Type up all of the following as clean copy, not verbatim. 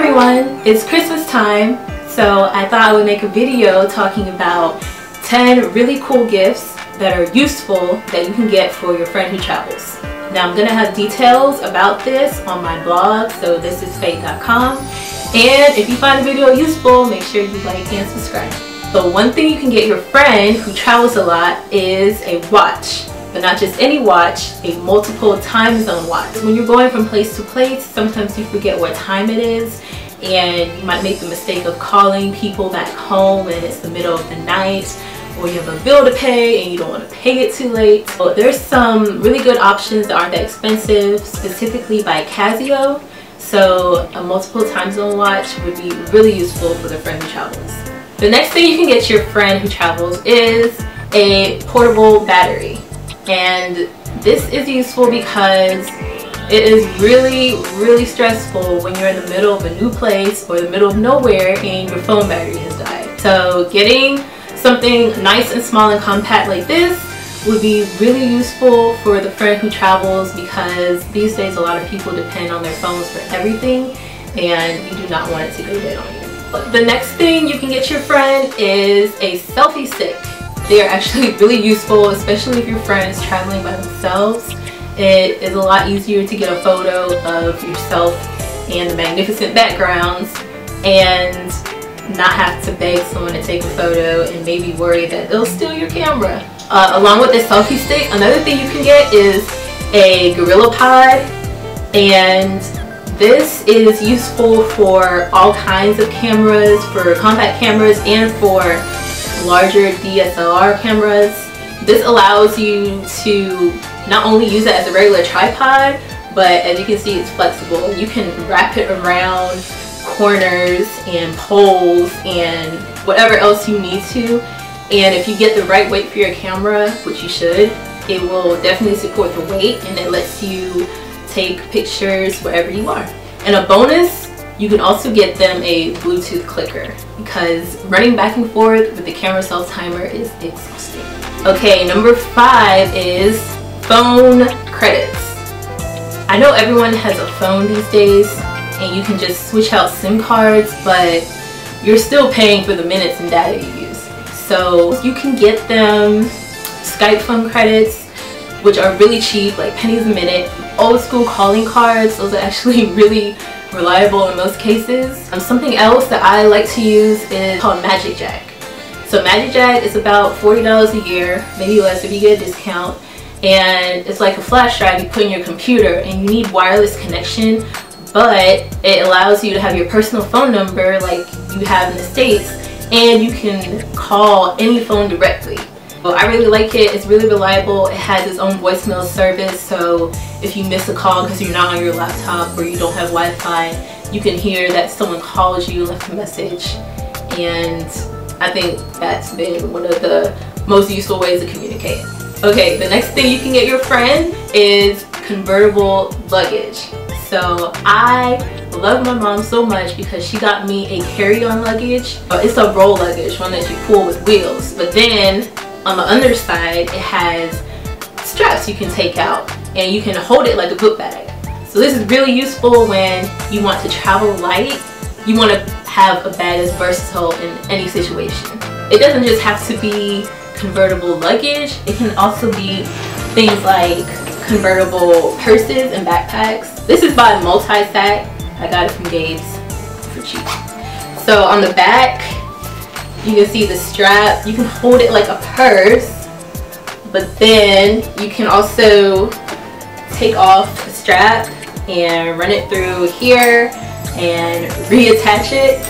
everyone, it's Christmas time, so I thought I would make a video talking about 10 really cool gifts that are useful that you can get for your friend who travels. Now I'm going to have details about this on my blog, so thisisfate.com, and if you find the video useful, make sure you like and subscribe. So one thing you can get your friend who travels a lot is a watch. But not just any watch, a multiple time zone watch. When you're going from place to place, sometimes you forget what time it is, and you might make the mistake of calling people back home and it's the middle of the night, or you have a bill to pay and you don't want to pay it too late. So there's some really good options that aren't that expensive, specifically by Casio. So a multiple time zone watch would be really useful for the friend who travels. The next thing you can get your friend who travels is a portable battery. And this is useful because it is really stressful when you're in the middle of a new place or the middle of nowhere and your phone battery has died. So getting something nice and small and compact like this would be really useful for the friend who travels, because these days a lot of people depend on their phones for everything and you do not want it to go dead on you. The next thing you can get your friend is a selfie stick. They are actually really useful, especially if your friend is traveling by themselves. It is a lot easier to get a photo of yourself and the magnificent backgrounds and not have to beg someone to take a photo and maybe worry that they'll steal your camera. Along with this selfie stick, another thing you can get is a Gorillapod, and this is useful for all kinds of cameras, for compact cameras and for larger DSLR cameras. This allows you to not only use it as a regular tripod, but as you can see, it's flexible. You can wrap it around corners and poles and whatever else you need to. And if you get the right weight for your camera, which you should, it will definitely support the weight, and it lets you take pictures wherever you are. And a bonus, you can also get them a Bluetooth clicker, because running back and forth with the camera self timer is exhausting. Okay, number 5 is phone credits. I know everyone has a phone these days and you can just switch out SIM cards, but you're still paying for the minutes and data you use. So you can get them Skype phone credits, which are really cheap, like pennies a minute. Old school calling cards, those are actually really reliable in most cases. Something else that I like to use is called Magic Jack. So Magic Jack is about $40 a year, maybe less if you get a discount, and it's like a flash drive you put in your computer, and you need wireless connection, but it allows you to have your personal phone number like you have in the States, and you can call any phone directly. Well, I really like it. It's really reliable. It has its own voicemail service, so if you miss a call because you're not on your laptop or you don't have Wi-Fi, you can hear that someone calls you, left a message, and I think that's been one of the most useful ways to communicate. Okay, the next thing you can get your friend is convertible luggage. So I love my mom so much because she got me a carry-on luggage. It's a roll luggage, one that you pull with wheels, but then on the underside, it has straps you can take out and you can hold it like a book bag. So this is really useful when you want to travel light. You want to have a bag that's versatile in any situation. It doesn't just have to be convertible luggage. It can also be things like convertible purses and backpacks. This is by Multi-Sack. I got it from Gabe's for cheap. So on the back, you can see the strap. You can hold it like a purse, but then you can also take off the strap and run it through here and reattach it,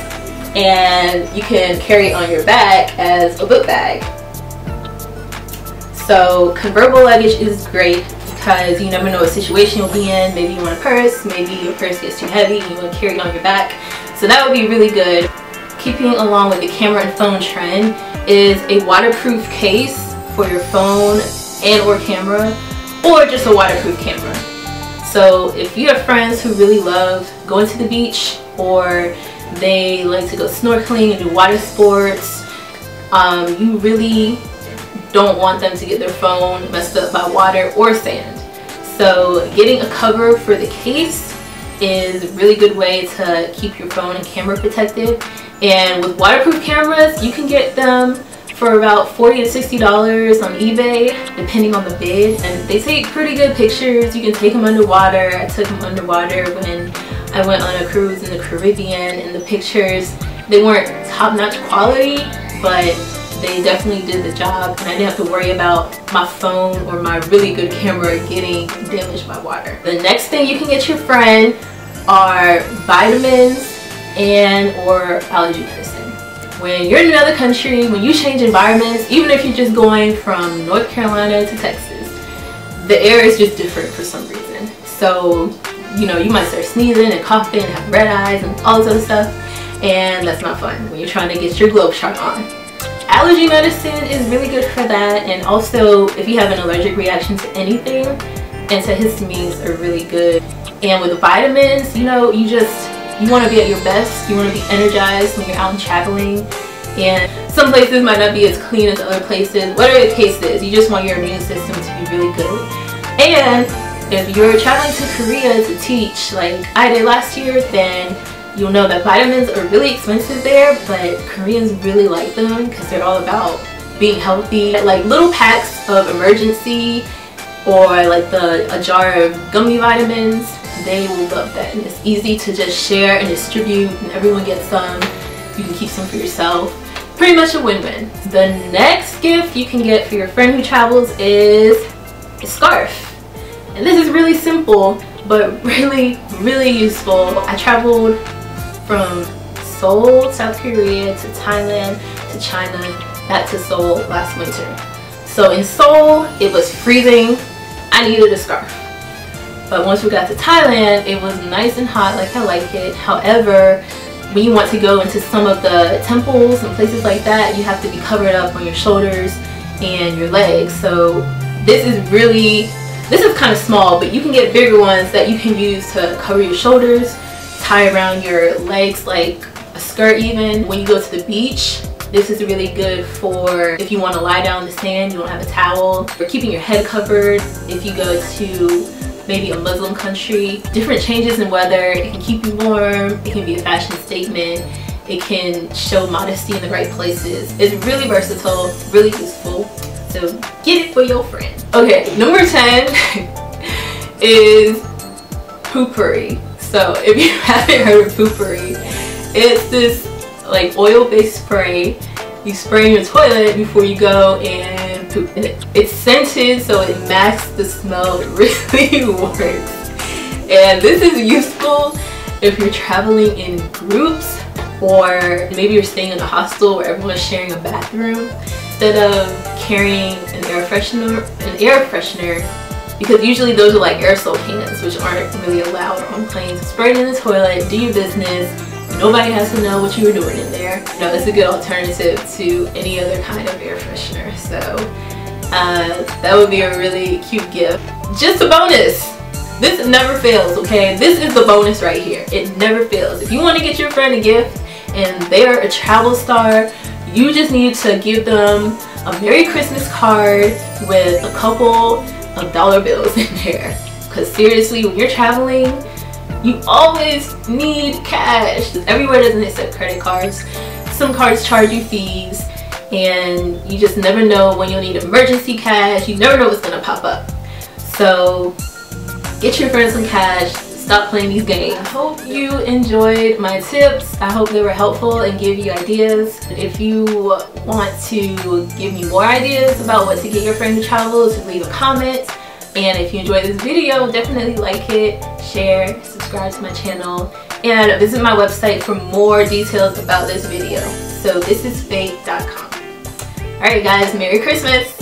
and you can carry it on your back as a book bag. So convertible luggage is great because you never know what situation you'll be in. Maybe you want a purse, maybe your purse gets too heavy and you want to carry it on your back. So that would be really good. Keeping along with the camera and phone trend is a waterproof case for your phone and or camera, or just a waterproof camera. So if you have friends who really love going to the beach, or they like to go snorkeling and do water sports, you really don't want them to get their phone messed up by water or sand. So getting a cover for the case is a really good way to keep your phone and camera protected. And with waterproof cameras, you can get them for about $40 to $60 on eBay, depending on the bid. And they take pretty good pictures. You can take them underwater. I took them underwater when I went on a cruise in the Caribbean, and the pictures, they weren't top-notch quality, but they definitely did the job, and I didn't have to worry about my phone or my really good camera getting damaged by water. The next thing you can get your friend are vitamins and or allergy medicine. When you're in another country, when you change environments, even if you're just going from North Carolina to Texas, the air is just different for some reason. So, you know, you might start sneezing and coughing and have red eyes and all this other stuff, and that's not fun when you're trying to get your globe shot on. Allergy medicine is really good for that, and also if you have an allergic reaction to anything, antihistamines are really good. And with the vitamins, you know, you want to be at your best, you want to be energized when you're out and traveling, and some places might not be as clean as other places. Whatever the case is, you just want your immune system to be really good. And if you're traveling to Korea to teach like I did last year, then you'll know that vitamins are really expensive there, but Koreans really like them because they're all about being healthy. Like little packs of emergency or like a jar of gummy vitamins, they will love that. And it's easy to just share and distribute, and everyone gets some. You can keep some for yourself. Pretty much a win-win. The next gift you can get for your friend who travels is a scarf. And this is really simple, but really, really useful. I traveled from Seoul, South Korea to Thailand to China, back to Seoul last winter. So in Seoul, it was freezing. I needed a scarf. But once we got to Thailand, it was nice and hot like I like it. However, when you want to go into some of the temples and places like that, you have to be covered up on your shoulders and your legs. So this is kind of small, but you can get bigger ones that you can use to cover your shoulders, tie around your legs like a skirt even. When you go to the beach, this is really good for if you want to lie down in the sand, you don't have a towel, for keeping your head covered. If you go to maybe a Muslim country, different changes in weather, it can keep you warm, it can be a fashion statement, it can show modesty in the right places. It's really versatile, really useful, so get it for your friend. Okay, number 10 is PooPourri. So if you haven't heard of PooPourri, it's this like oil-based spray you spray in your toilet before you go and poop. It's scented, so it masks the smell. It really works. And this is useful if you're traveling in groups, or maybe you're staying in a hostel where everyone's sharing a bathroom. Instead of carrying an air freshener, because usually those are like aerosol cans, which aren't really allowed on planes. Spray it in the toilet, do your business. Nobody has to know what you were doing in there. You know, it's a good alternative to any other kind of air freshener. So that would be a really cute gift. Just a bonus. This never fails, okay? This is the bonus right here. It never fails. If you want to get your friend a gift and they're a travel star, you just need to give them a Merry Christmas card with a couple of dollar bills in there. Because seriously, when you're traveling, you always need cash. Everywhere doesn't accept credit cards. Some cards charge you fees, and you just never know when you'll need emergency cash. You never know what's gonna pop up. So get your friends some cash. Stop playing these games. I hope you enjoyed my tips. I hope they were helpful and gave you ideas. If you want to give me more ideas about what to get your friend to travel, just leave a comment. And if you enjoyed this video, definitely like it, share, subscribe to my channel, and visit my website for more details about this video. So thisisfake.com. Alright guys, Merry Christmas!